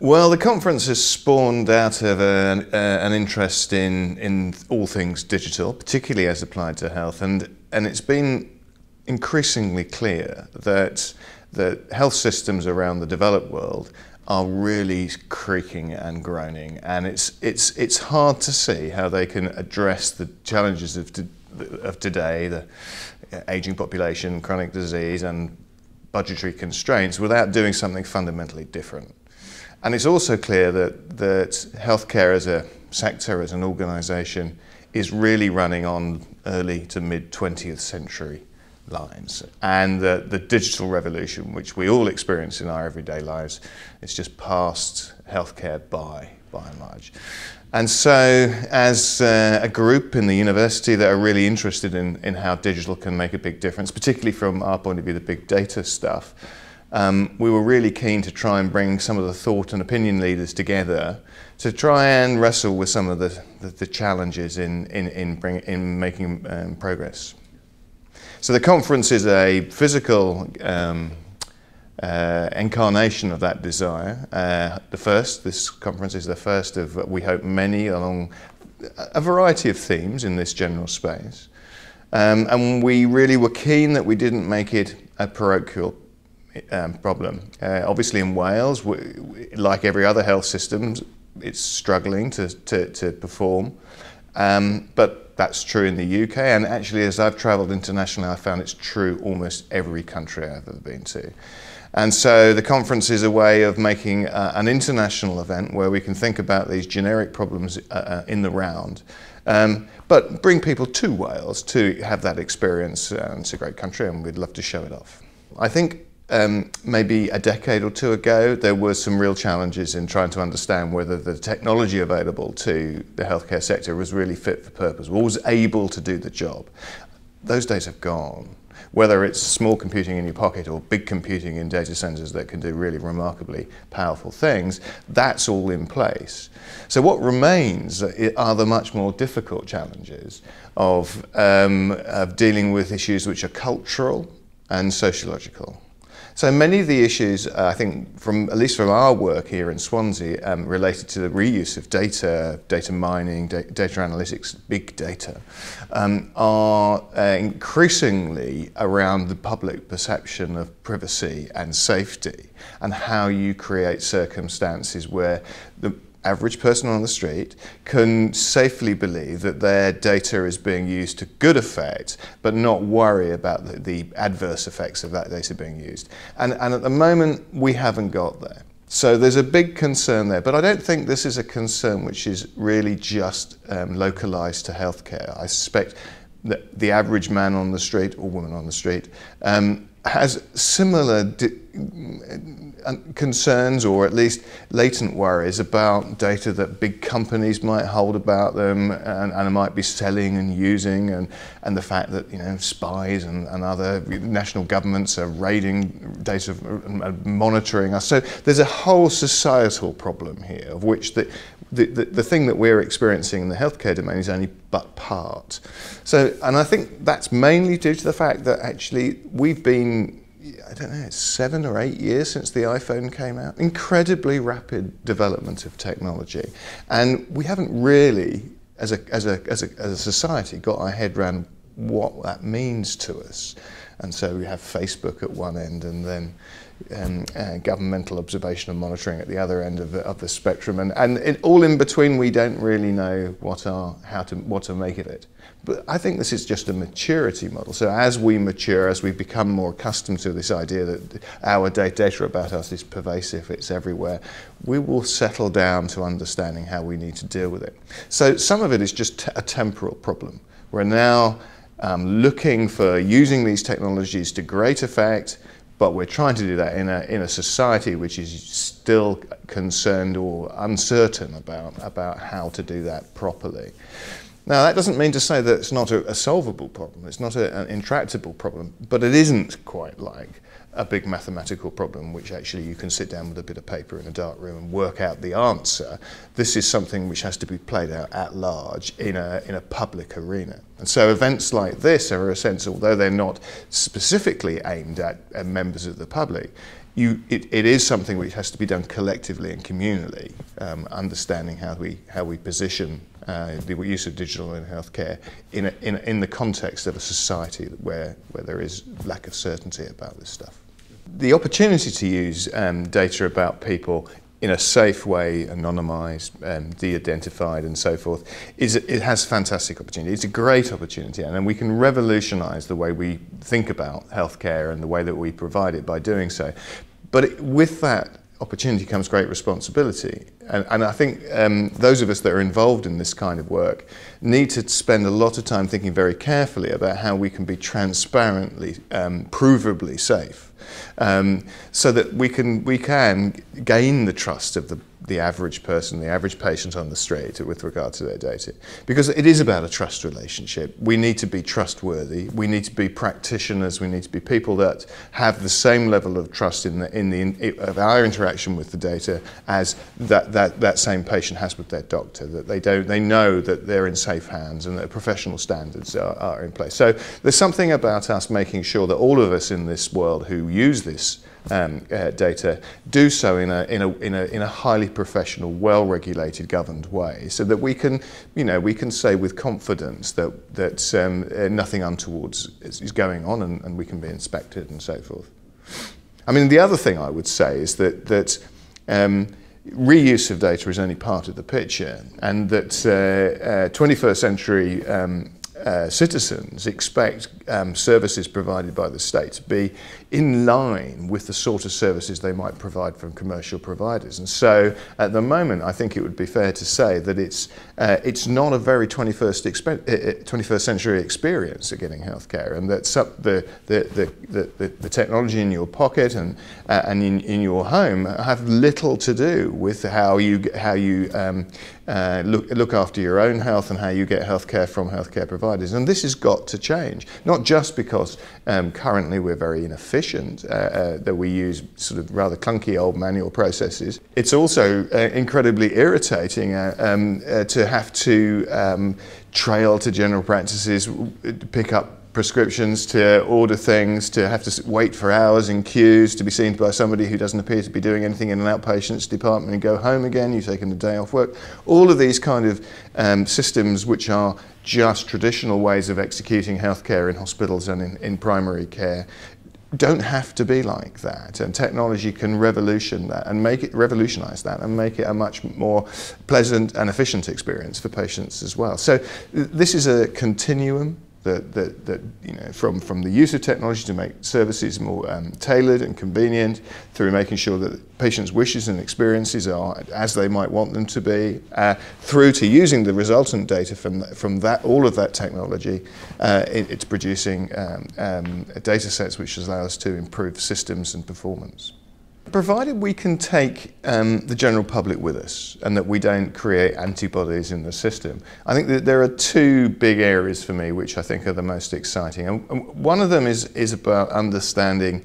Well, the conference has spawned out of an interest in all things digital, particularly as applied to health, and it's been increasingly clear that health systems around the developed world are really creaking and groaning, and it's hard to see how they can address the challenges of today, the aging population, chronic disease, and budgetary constraints, without doing something fundamentally different. And it's also clear that healthcare as a sector, as an organisation, is really running on early to mid 20th century lines. And the digital revolution, which we all experience in our everyday lives, is just passed healthcare by and large. And so, as a group in the university that are really interested in how digital can make a big difference, particularly from our point of view, the big data stuff, we were really keen to try and bring some of the thought and opinion leaders together to try and wrestle with some of the challenges in making progress. So the conference is a physical incarnation of that desire. This conference is the first of, we hope, many along a variety of themes in this general space. And we really were keen that we didn't make it a parochial problem. Obviously in Wales, like every other health system, it's struggling to perform, but that's true in the UK, and actually as I've travelled internationally, I found it's true almost every country I've ever been to. And so the conference is a way of making an international event where we can think about these generic problems in the round, but bring people to Wales to have that experience. It's a great country and we'd love to show it off. I think maybe a decade or two ago, there were some real challenges in trying to understand whether the technology available to the healthcare sector was really fit for purpose, was able to do the job. Those days have gone. Whether it's small computing in your pocket or big computing in data centers that can do really remarkably powerful things, that's all in place. So what remains are the much more difficult challenges of dealing with issues which are cultural and sociological. So many of the issues, I think, at least from our work here in Swansea, related to the reuse of data mining, data analytics, big data, are increasingly around the public perception of privacy and safety, and how you create circumstances where the average person on the street can safely believe that their data is being used to good effect, but not worry about the adverse effects of that data being used. And at the moment, we haven't got there. So there's a big concern there, but I don't think this is a concern which is really just localized to healthcare. I suspect that the average man on the street or woman on the street has similar concerns, or at least latent worries about data that big companies might hold about them and might be selling and using, and the fact that, you know, spies and other national governments are raiding data and monitoring us. So there's a whole societal problem here, of which the thing that we're experiencing in the healthcare domain is only but part. So, and I think that's mainly due to the fact that actually we've been, I don't know, it's 7 or 8 years since the iPhone came out. Incredibly rapid development of technology. And we haven't really, as a society, got our head around what that means to us. And so we have Facebook at one end, and then governmental observation and monitoring at the other end of the spectrum, and all in between we don't really know what to make of it. But I think this is just a maturity model. So as we mature, as we become more accustomed to this idea that our data about us is pervasive, it's everywhere, we will settle down to understanding how we need to deal with it. So some of it is just a temporal problem. We're now looking for using these technologies to great effect, but we're trying to do that in a society which is still concerned or uncertain about how to do that properly. Now, that doesn't mean to say that it's not a solvable problem. It's not an intractable problem, but it isn't quite like a big mathematical problem which actually you can sit down with a bit of paper in a dark room and work out the answer. This is something which has to be played out at large in a public arena. And so events like this are, in a sense, although they're not specifically aimed at members of the public, it is something which has to be done collectively and communally, understanding how we position the use of digital in healthcare in the context of a society where there is lack of certainty about this stuff. The opportunity to use data about people in a safe way, anonymised, de-identified and so forth, it has fantastic opportunity. It's a great opportunity, and then we can revolutionise the way we think about healthcare and the way that we provide it by doing so. But with that opportunity comes great responsibility. And I think those of us that are involved in this kind of work need to spend a lot of time thinking very carefully about how we can be transparently, provably safe. So that we can gain the trust of the average person, the average patient on the street with regard to their data. Because it is about a trust relationship. We need to be trustworthy. We need to be practitioners. We need to be people that have the same level of trust in our interaction with the data as that same patient has with their doctor. That they know that they're in safe hands and that professional standards are in place. So there's something about us making sure that all of us in this world who use this data do so in a highly professional, well-regulated, governed way, so that we can say with confidence that nothing untoward is going on, and we can be inspected and so forth. I mean, the other thing I would say is that reuse of data is only part of the picture, and that 21st century citizens expect services provided by the state to be in line with the sort of services they might provide from commercial providers. And so at the moment, I think it would be fair to say that it's not a very 21st century experience of getting healthcare, and that the technology in your pocket and in your home have little to do with how you look after your own health and how you get healthcare from healthcare providers. And this has got to change, not just because currently we're very inefficient, that we use sort of rather clunky old manual processes. It's also incredibly irritating to have to trail to general practices, pick up prescriptions, to order things, to have to wait for hours in queues, to be seen by somebody who doesn't appear to be doing anything in an outpatient's department and go home again, you've taken a day off work. All of these kind of systems which are just traditional ways of executing healthcare in hospitals and in primary care don't have to be like that, and technology can revolutionise that and make it a much more pleasant and efficient experience for patients as well. So this is a continuum that from the use of technology to make services more tailored and convenient, through making sure that patients' wishes and experiences are as they might want them to be, through to using the resultant data from all of that technology. It's producing data sets which allow us to improve systems and performance. Provided we can take the general public with us and that we don't create antibodies in the system, I think that there are two big areas for me which I think are the most exciting. And one of them is about understanding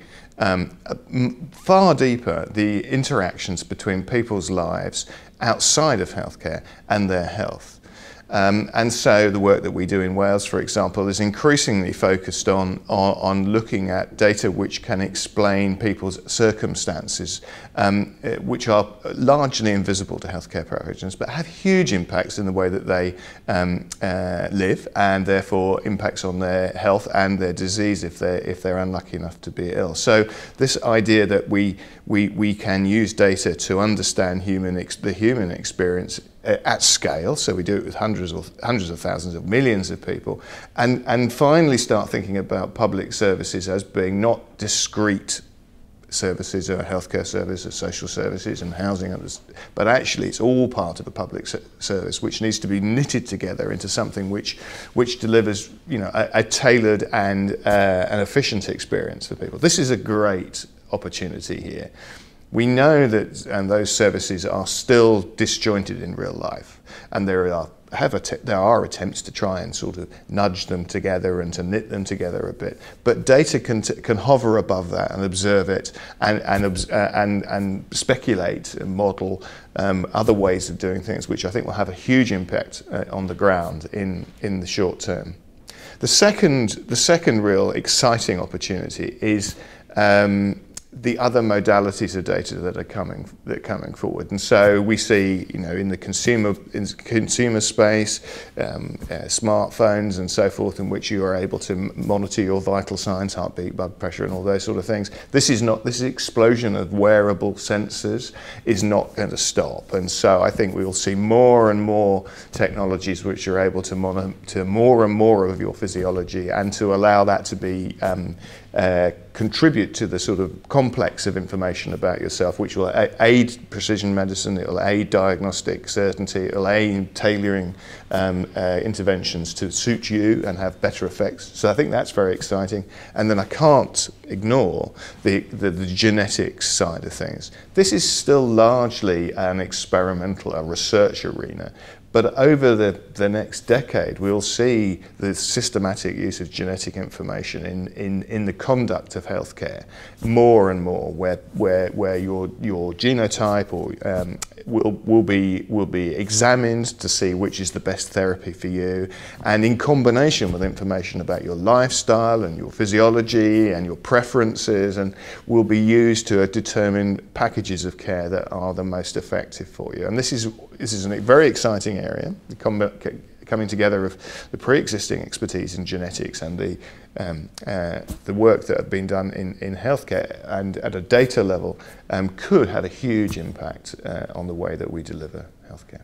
far deeper the interactions between people's lives outside of healthcare and their health. And so the work that we do in Wales, for example, is increasingly focused on looking at data which can explain people's circumstances, which are largely invisible to healthcare practitioners, but have huge impacts in the way that they live, and therefore impacts on their health and their disease if they're unlucky enough to be ill. So this idea that we can use data to understand the human experience at scale, so we do it with hundreds of thousands of millions of people, and finally start thinking about public services as being not discrete services, or healthcare services, social services and housing, but actually it's all part of a public service which needs to be knitted together into something which delivers a tailored and an efficient experience for people. This is a great opportunity here. We know that those services are still disjointed in real life, and there are attempts to try and sort of nudge them together and to knit them together a bit. But data can hover above that and observe it and speculate and model other ways of doing things, which I think will have a huge impact on the ground in the short term. The second real exciting opportunity is the other modalities of data that are coming forward. And so we see, in the consumer space, smartphones and so forth, in which you are able to monitor your vital signs, heartbeat, blood pressure, and all those sort of things. This explosion of wearable sensors is not going to stop. And so I think we will see more and more technologies which are able to monitor more and more of your physiology, and to allow that to be contribute to the sort of complex of information about yourself, which will aid precision medicine, it will aid diagnostic certainty, it will aid tailoring interventions to suit you and have better effects. So I think that's very exciting. And then I can't ignore the genetics side of things. This is still largely an experimental, a research arena. But over the next decade, we'll see the systematic use of genetic information in the conduct of healthcare more and more, where your genotype will be examined to see which is the best therapy for you, and in combination with information about your lifestyle and your physiology and your preferences, and will be used to determine packages of care that are the most effective for you. And this is a very exciting area, the coming together of the pre-existing expertise in genetics and the work that have been done in healthcare, and at a data level could have a huge impact on the way that we deliver healthcare.